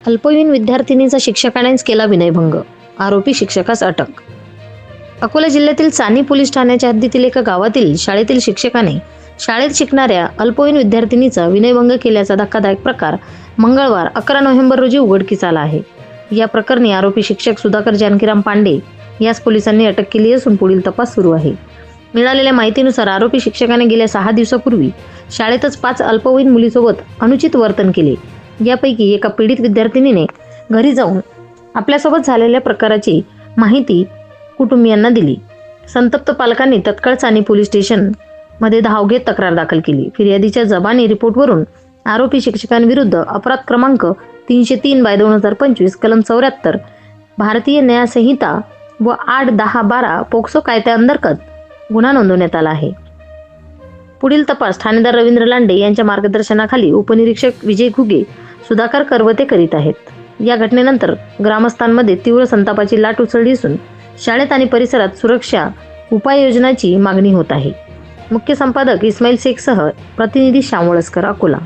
अल्पवयीन विद्यार्थिनीचा शिक्षकानेच केला विनयभंग, आरोपी शिक्षकास अटक। अकोला जिल्ह्यातील चानी पोलीस ठाण्याच्या हद्दीतील एका गावातील शाळेतील शिक्षकाने शाळेत शिकणाऱ्या अल्पवयीन विद्यार्थिनीचा विनयभंग केल्याचा धक्कादायक प्रकार मंगळवार 11 नोव्हेंबर रोजी उघडकीस आला आहे। या प्रकरणी आरोपी शिक्षक सुधाकर जानकीराम पांडे यास पोलिसांनी अटक केली असून पुढील तपास सुरू आहे। मिळालेल्या माहितीनुसार आरोपी शिक्षकाने गेल्या 6 दिवसापूर्वी शाळेतच 5 अल्पवयीन मुलीसोबत अनुचित वर्तन केले। यापैकी एका पीडित विद्यार्थिनीने घरी जाऊन आपल्यासोबत झालेल्या प्रकाराची माहिती कुटुंबियांना दिली। संतप्त पालकांनी तत्काळ चानी पोलीस स्टेशन मध्ये धाव घेत तक्रार दाखल केली। फिर्यादीच्या जबानी रिपोर्टवरून आरोपी शिक्षकांविरुद्ध अपराध क्रमांक 303/2025 कलम 74 भारतीय न्याय संहिता व 8-10-12 पोक्सो कायद्याअंतर्गत गुन्हा नोंदवण्यात आला आहे। पुढील तपास ठाणेदार रवींद्र लांडे यांच्या मार्गदर्शनाखाली उपनिरीक्षक विजय घुगे, सुधाकर करवते करीत आहेत। या घटनेनंतर ग्रामस्थांमध्ये तीव्र संतापाची लाट उसळली असून शाळेत आणि परिसरात सुरक्षा उपाययोजनाची मागणी होत आहे। मुख्य संपादक इस्माईल शेखसह प्रतिनिधी श्याम वळसकर, अकोला।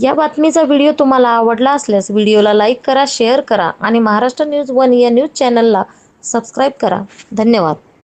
या बातमीचा व्हिडिओ तुम्हाला आवडला असल्यास व्हिडिओला लाईक करा, शेअर करा आणि महाराष्ट्र न्यूज 1 या न्यूज चॅनलला सबस्क्राईब करा। धन्यवाद।